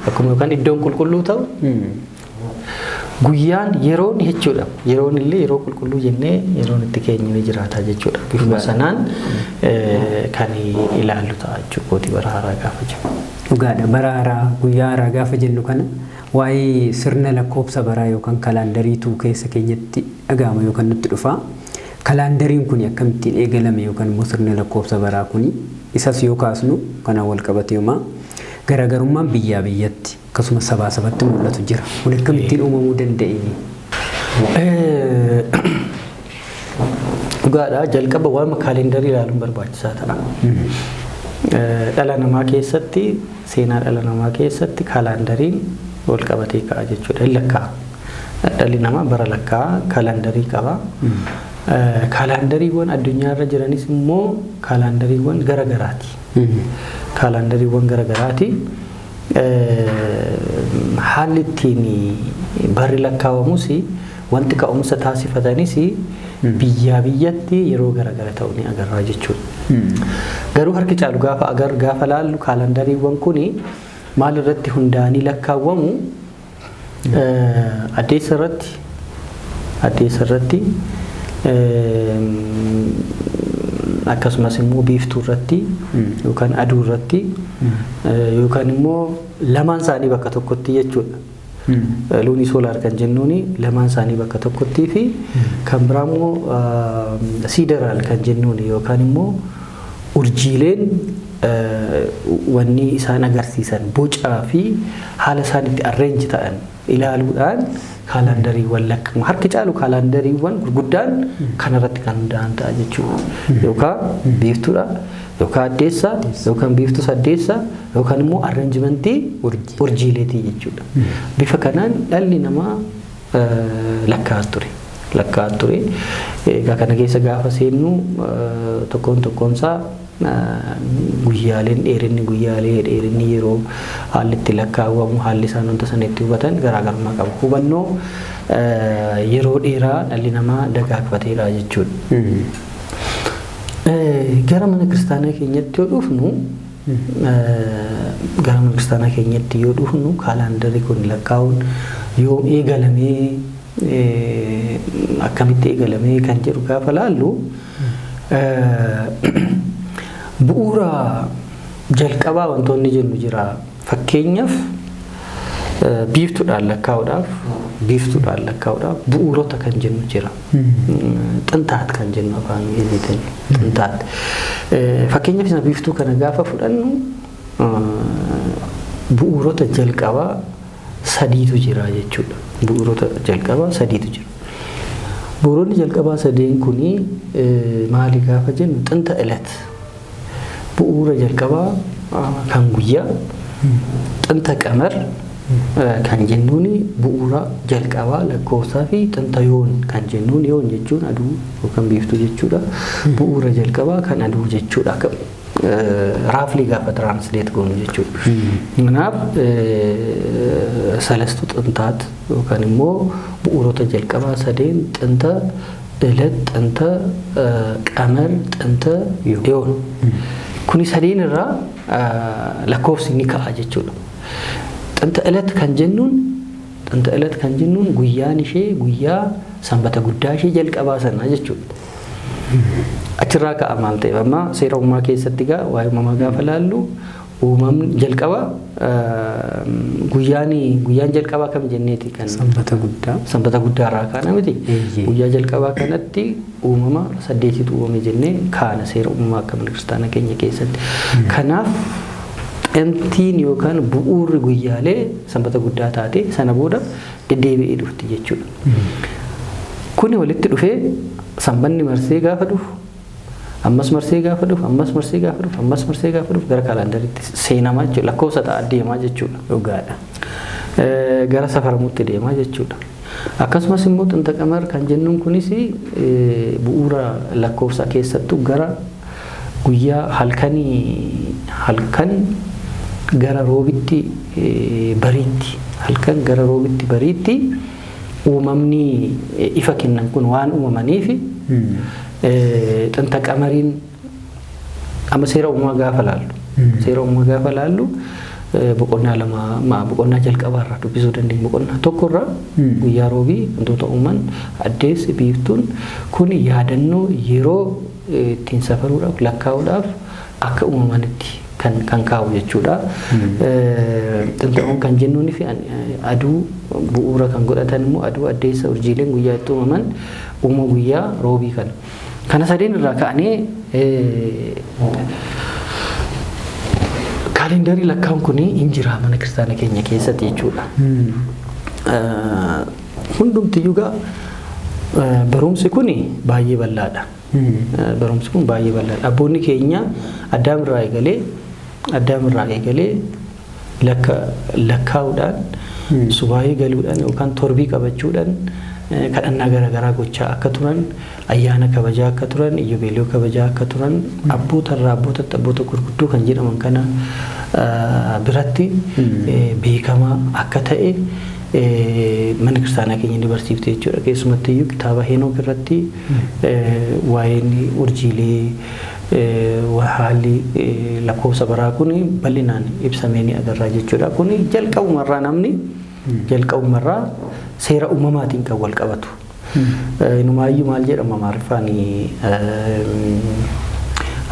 akkuma yookaan iddoon qulqulluu ta'u guyyaan yeroon jechuudha. Yeroon illee yeroo qulqulluu jennee yeroon itti keenyamee jiraata jechuudha. Bifuma sanaan kan ilaallu ta'a jechuudha bara haaraa gaafa jennu. Dhugaadha. Bara haaraa guyyaa haaraa gaafa jennu kana waa'ee sirna lakkoofsa baraa yookaan kalaandariitu keessa keenyatti dhaga'ama yookaan nutti dhufa. Kalaandariin kun akkamittiin eegalame yookaan immoo sirna lakkoofsa baraa kun isas yoo kaasnu kanaan wal qabatee garaagarummaan biyyaa biyyatti akkasumas sabaa sabatti mul'atu jira. Kun akkamittiin uumamuu danda'e? Dhugaadha. Jalqaba waan kaalendarii ilaaluun barbaachisaa ta'a. Dhala namaa keessatti seenaa dhala namaa keessatti kalaandariin wal qabatee ka'a jechuudha. Lakkaa dhalli namaa bara lakkaa kalaandarii qaba. Kalaandariiwwan addunyaarra jiranis immoo kalaandariiwwan garagaraati. Kalaandariiwwan garagaraati. Haalli ittiin barri lakkaawamus wanti ka'umsa taasifatanis biyyaa biyyatti yeroo garagara ta'u ni agarra jechuudha. Garuu harki caalu gaafa laallu kalaandariiwwan kun maal irratti hundaa'anii lakkaawwamu? Addeessa irratti akkasumas immoo biiftuu irratti yookaan aduu irratti yookaan immoo lamaan isaanii bakka tokkotti jechuudha. Luunii soolaar kan jennuun lamaan isaanii bakka tokkotti fi kan biraa immoo siidaraal kan jennuun yookaan immoo urjiileen wanni isaan agarsiisan bocaa fi haala isaan itti arreenji ta'an ilaaluudhaan kalaandariiwwan lakkaa'amu. Harki caalu kalaandariiwwan gurguddaan kanarratti kan hundaa'an ta'a jechuudha. Yookaan biiftuudha, yookaan addeessa, yookaan biiftuu saddeessa, yookaan immoo arranjimentii urjiileetii jechuudha. Bifa kanaan dhalli namaa lakkaa'aa ture. Egaa kana keessa gaafa seennu tokkoon isaa guyyaaleen dheerinni yeroo haalli itti lakkaawwamu haalli isaan wanta sana itti hubatan garaagarummaa qabu. Hubannoo yeroo dheeraa dhalli namaa dagaagfateera jechuudha. Gara mana kiristaanaa keenyatti yoo dhufnu kalaandarii kun lakkaa'uun yoom eegalamee akkamitti eegalamee kan jedhu gaafa laallu bu'uura jalqabaa wantoonni jennu jira. Fakkeenyaaf biiftuudhaan lakkaa'uudhaaf bu'uurota kan jennu jira. Xintaat kan jennu afaan Ingiliziitiin xintaat. Fakkeenyaaf isa biiftuu kana gaafa fudhannu bu'uurota jalqabaa sadiitu jira jechuudha. Bu'uuronni jalqabaa sadeen kuni maali gaafa jennu xinta ilat. Bu'uura jalqabaa kan guyyaa, xinta qamar kan jennuun bu'uura jalqabaa lakkoofsaa fi xinta yoon kan jennuun yoon jechuun aduu yookaan biiftuu jechuudha. Bu'uura jalqabaa kan aduu jechuudha. Raaflii gaafa tiraansileet goonu jechuudha. Kanaaf salastu xintaat yookaan immoo bu'uurota jalqabaa sadeen xinta ilat, xinta qamar, xinta yoon. Kuni sadeen irraa lakkoofsi ni ka'a jechuudha. Xinta ilat kan jennuun guyyaan ishee guyyaa sanbata guddaa ishee jalqabaa sana jechuudha. Achirraa ka'a maal ta'eef amma seera uumamaa keessatti waa'ee uumamaa gaafa laallu uumamni jalqaba guyyaan jalqabaa kam jenneeti kan sanbata guddaa irraa kaana miti. Guyyaa jalqabaa kanatti uumama 8tu uumame jennee kaana seera uumamaa akka mana kiristaanaa keenya keessatti. Kanaaf xintiin yookaan bu'uurri guyyaalee sanbata guddaa taate sana booda deddeebi'ee dhufti jechuudha. Kuni walitti dhufee sanbanni marsee gaafa dhufu ammas marsee gaafa dhufu gara kalaandariitti seenamaa jechuudha. Lakkoofsa ta'a deemaa jechuudha. Dhugaadha. gara safaramutti deemaa jechuudha. Akkasumas immoo xinta qamar kan jennuun kunis bu'uura lakkoofsa keessattuu gara guyyaa halkan gara roobitti bariitti uumamni ifa kennan kun waan uumamaniif xinta qamariin amma seera uumamaa gaafa laallu boqonnaa jalqabaarraa dubbisuu dandeenya. Boqonnaa tokkorraa guyyaa roobii wantoota uuman addeessi biiftuun kun yaadannoo yeroo ittiin safaruudhaaf lakkaa'uudhaaf akka uumamanitti kan kaa'u jechuudha. Xintaa'uun kan jennuun fi aduu bu'uura kan godhatan immoo aduu addeessa urjiileen guyyaa itti uumaman guyyaa roobii kana. Kana sadeen irraa ka'anii kaalendarii lakkaa'uun kun hin jira mana kiristaana keenya keessatti jechuudha. Hundumtiyyuu barumsi kun baay'ee bal'aadha. Abboonni keenya Addaamirraa eegalee lakkaa'uudhaan subaayee galuudhaan yookaan torbii qabachuudhaan kadhannaa garaagaraa gochaa akka turan, ayyaana kabajaa akka turan, iyyoobeeloo kabajaa akka turan, abboota gurguddoo kan jedhaman kana biratti beekamaa akka ta'e mana kiristaanaa keenya ni barsiifte jechuudha. Keessumatti iyyuu kitaaba Heenook irratti waa'een urjiilee haalli lakkoofsa baraa kun bal'inaan ibsamee ni agarra jechuudha. Kun jalqabumarraa seera uumamaatiin kan wal qabatu. Inumaayyuu maal jedhama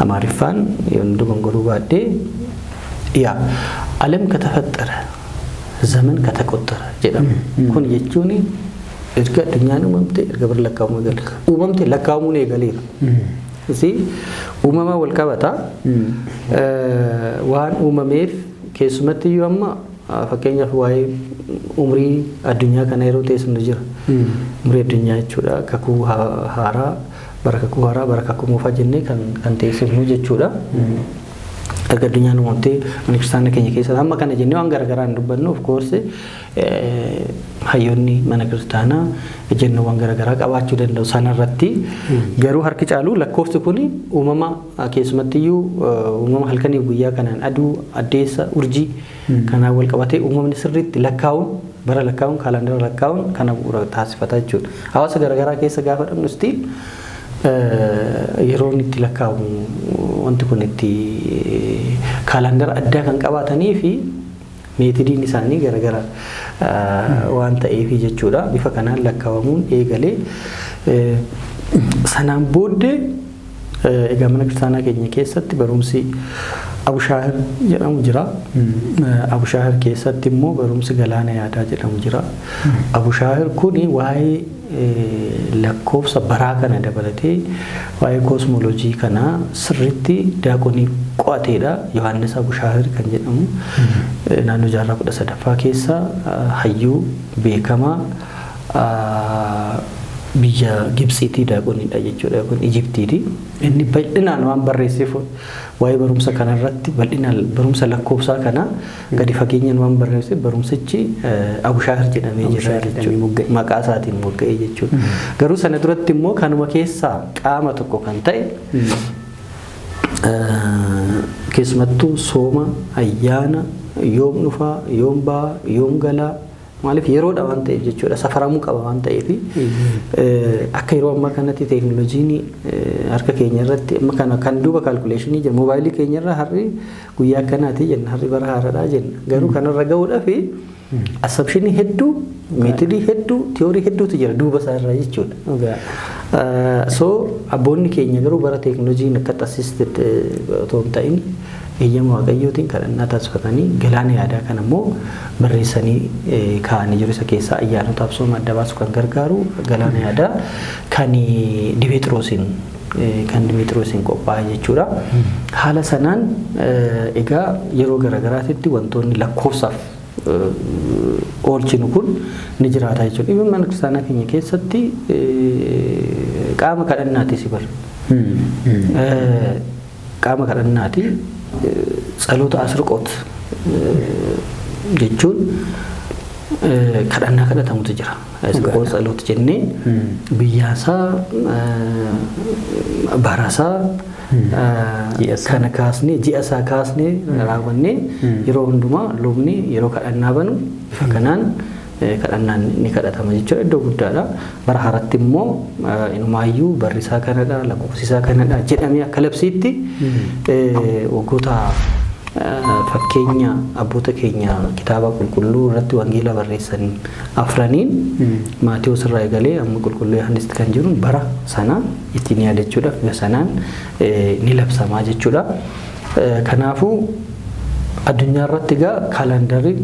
Amaariffaan yoon dogongoruu baadhee ዓለም ከተፈጠረ ዘመን ከተቆጠረ jedhama. Kun jechuun erga addunyaan uumamte erga bir uumamte lakkaa'amuun eegaleera. Uumama wal qabata waan uumameef keessumatti iyyuu amma fakkeenyaaf waa'ee umrii addunyaa kana yeroo teessumni jira. Umrii addunyaa jechuudha kakuu haaraa bara kakuu moofaa jennee kan teessifnu jechuudha. Erga addunyaan uumamtee mana kiristaana keenya keessa amma kana jennee waan garaagaraa hin dubbannu of course hayyoonni mana kiristaanaa jennoowwan garaagaraa qabaachuu danda'u sanarratti garuu harki caalu lakkoofsi kun uumama keessumatti iyyuu uumama halkanii guyyaa kanaan aduu addeessa urjii kanaan wal qabatee uumamni sirriitti bara lakkaa'uun kaalandara lakkaa'uun kana bu'uura taasifata jechuudha. Hawaasa garaagaraa keessa gaafa dhabnu stiil yeroo itti lakkaa'u wanti kun itti kaalandara addaa kan qabaatanii fi meetidiin isaanii garaagara waan ta'eef jechuudha. Bifa kanaan lakkaa'amuun eegalee sanaan booddee egaa mana kiristaanaa keenya keessatti barumsi Abushaahir jedhamu jira. Abushaahir keessatti immoo barumsi galaana yaadaa jedhamu jira. Abushaahir kun waa'ee lakkoofsa baraa kana dabalatee waa'ee koosmooloojii kana sirriitti daaqonii qo'ateedha. Yohaannis Abushaahir kan jedhamu naannoo jaarraa 13ffaa keessa hayyuu beekamaa biyya Gibsiitii daaqoniidha jechuudha. Kun Ijiptiiti. Inni bal'inaan waan barreesseef waa'ee barumsa kanarratti bal'inaan barumsa lakkoofsaa kana gadi fageenyaan waan barreesseef barumsichi Abushaahir jedhamee jira jechuudha. Maqaa isaatiin mogga'ee jechuudha. Garuu sana duratti immoo kanuma keessaa qaama tokko kan ta'e keessumattuu sooma ayyaana yoom dhufaa yoom ba'aa yoom galaa maaliif yeroodha waan ta'eef jechuudha. Safaramuu qaba waan ta'eef akka yeroo ammaa kanatti teekinooloojiin harka keenya irratti amma kana kan duuba kaalkuleeshinii jenna moobaayilii keenya irraa harri guyyaa akkanaati jenna harri bara haaraadhaa jenna. Garuu kanarra gahuudhaaf assumptionii hedduu meetodii hedduu tiyoorii hedduutu jira duuba isaa irraa jechuudha. So abboonni keenya garuu bara teekinooloojiin akka assisted otoo hin ta'in eeyyama waaqayyootiin kadhannaa taasifatanii galaana yaadaa kana immoo barreessanii kaa'anii jiru. Isa keessaa ayyaanotaaf sooma adda baasu kan gargaaru galaana yaadaa kan Dimixiroosiin qophaa'e jechuudha. Haala sanaan egaa yeroo garaagaraatti wantoonni lakkoofsaaf oolchinu kun ni jiraata jechuudha. Dhimma mana kiristaanaa keenya keessatti qaama kadhannaati si bara. Qaama kadhannaati. Tsaloota asirqoot jechuun kadhannaa kadhatamutu jira. Qoos aloot jennee biyyaasaa barasaa kana kaasnee ji'asaa kaasnee raawwannee yeroo hundumaa lubni yeroo kadhannaa banu bifa kanaan kadhannaan ni kadhatama jechuudha. Iddoo guddaadha. Bara haaratti immoo inumaayyuu barrisaa kanadha lakkoofsisaa kanadha jedhamee akka labsiitti waggoota fakkeenya abboota keenya kitaaba qulqulluu irratti wangeela barreessan afraniin Maatiyos irraa eegalee amma qulqulluu Yohaannis kan jiru bara sana ittiin yaadachuudhaaf bifa sanaan ni labsamaa jechuudha. Kanaafuu addunyaa irratti egaa kaalandarii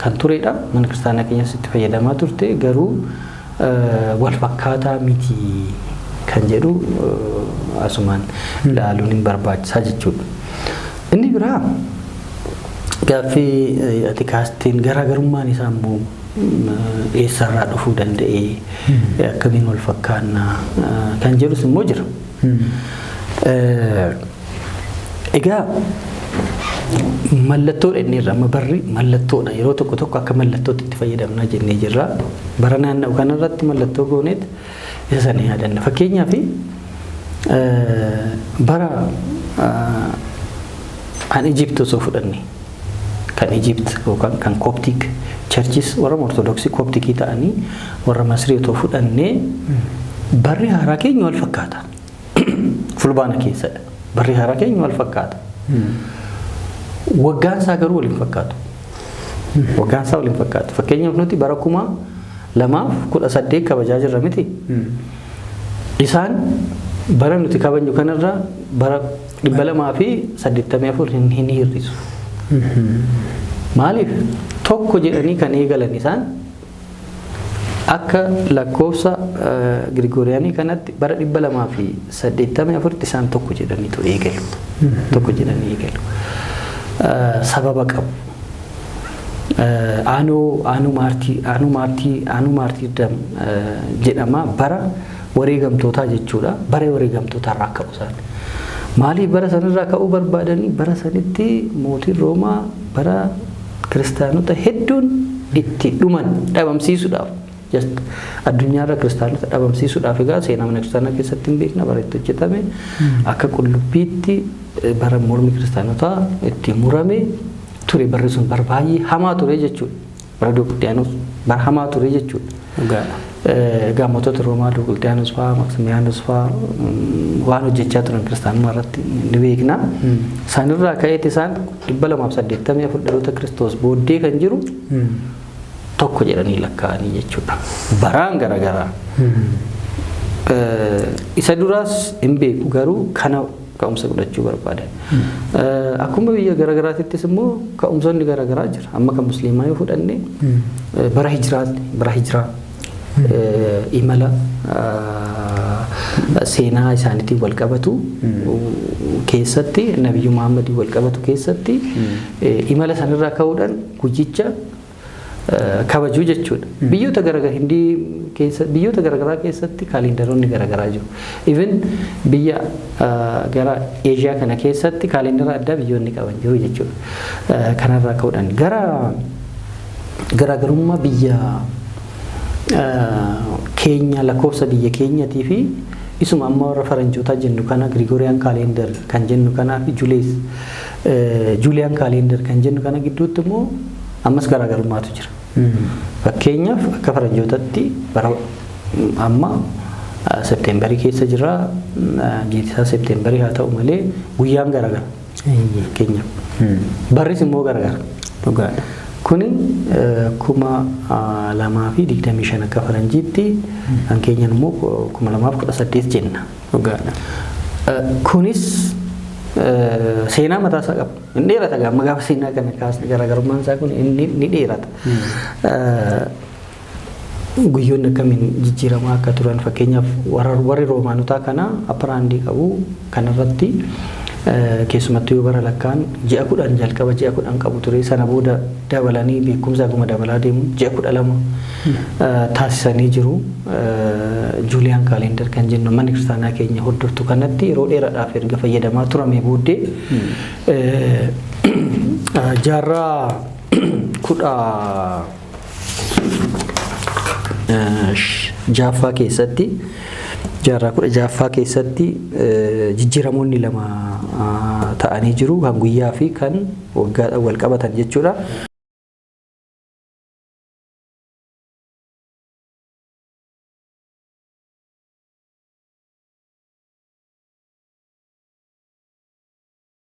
kan turedha. Mana kiristaanaa keenyas itti fayyadamaa turte garuu wal fakkaataa miti kan jedhu asumaan ilaaluun hin barbaachisaa jechuudha. Inni biraa gaaffii ati kaasteen garaagarummaan isaa immoo eessarraa dhufuu danda'e akkamiin wal fakkaannaa kan jedhus immoo jira. Egaa mallattoo inni irraa barri mallattoodha. Yeroo tokko tokko akka mallattootti itti fayyadamnaa jennee jirra. Bara naanna'u kanarratti mallattoo gooneet isa sana yaadanna. Fakkeenyaaf bara kan Egypt osoo fudhanne kan Egypt yookaan kan Coptic churches warra Orthodoxy Coptic ta'anii warra Masrii osoo fudhanne barri haaraa keenya wal fakkaata. Fulbaana keessadha. Barri haaraa keenya wal fakkaata. Waggaan isaa garuu waliin fakkaatu. Waggaan isaa waliin fakkaatu. Fakkeenyaaf nuti bara 2018 kabajaa jirra miti. Isaan bara nuti kabajnu kanarraa bara 284 hin hir'isu. Maaliif tokko jedhanii kan eegalan isaan akka lakkoofsa Girigooriyaanii kanatti bara 284 isaan tokko jedhaniitu eegalu. Tokko jedhanii eegalu. Sababa qabu. Aanu maartii jedhama bara wareegamtootaa jechuudha. Bara wareegamtootaa irraa ka'u isaan. Maaliif bara sanarraa ka'uu barbaadanii bara sanitti mootiin Roomaa bara kiristaanota hedduun itti dhuman dhabamsiisuudhaaf addunyaarra kiristaanota dhabamsiisuudhaaf egaa seenaa mana kiristaanaa keessatti hin beekna bara itti hojjetame akka qullubbiitti bara mormi kiristaanotaa itti murame ture. Barri sun bara baay'ee hamaa ture jechuudha. Bara Diyoqilxiyaanos bara hamaa ture jechuudha. Egaa mootota Roomaa Diyoqilxiyaanos fa'aa Maksimiyaanos fa'aa waan hojjechaa turan kiristaanummaa irratti ni beekna. Isaanirraa ka'eeti isaan 284 dhaloota Kiristoos booddee kan jiru tokko jedhanii lakkaa'anii jechuudha. Baraan garaagaraa. Isa duraas hin beeku garuu kana ka'umsa godhachuu barbaadan. Akkuma biyya garaagaraattis immoo ka'umsoonni garaagaraa jira. Amma kan musliimaa yoo fudhanne bara hijiraa imala seenaa isaaniitiin wal qabatu keessatti Nabiyyu Muhammadii wal qabatu keessatti imala sanarraa ka'uudhaan guyyicha kabajuu jechuudha. Biyyoota garaagaraa keessatti kaalendaroonni garaagaraa jiru. Even biyya gara Eeshiyaa kana keessatti kaalendara addaa biyyoonni qaban jiru jechuudha. Kanarraa ka'uudhaan garaagarummaa biyya keenya lakkoofsa biyya keenyatii fi isuma amma warra faranjootaa jennu kana Gregorian calendar kan jennu kanaa fi Julian calendar kan jennu kana gidduutti immoo ammas garaagarummaatu jira. Fakkeenyaaf akka faranjootatti bara amma Septembarii keessa jira. Jiitisaa Septembarii haa ta'u malee guyyaan garaagara. Fakkeenyaaf barris immoo garaagara. Dhugaadha. Kuni 2025 akka faranjiitti kan keenyan immoo 2018 jenna. Dhugaadha. Kunis seenaa mataa isaa qaba. Inni dheerata gaafa gaafa seenaa kana kaasne garaagarummaan isaa kun inni dheerata. Guyyoonni akkamiin jijjiiramaa akka turan fakkeenyaaf warri Roomaanotaa kana apparaandii qabu kanarratti keessumattuu yoo bara lakkaan ji'a 10 jalqaba ji'a 10 qabu ture. Sana booda dabalanii beekumsa akkuma dabalaa deemu ji'a 12 taasisanii jiru. Julian calendar kan jennu manni kiristaanaa keenya hordoftu kanatti yeroo dheeraadhaaf erga fayyadamaa turame booddee jaarraa jaffaa keessatti jaarraa 16ffaa keessatti jijjiiramoonni lama ta'anii jiru kan guyyaa fi kan waggaadhaan wal qabatan jechuudha.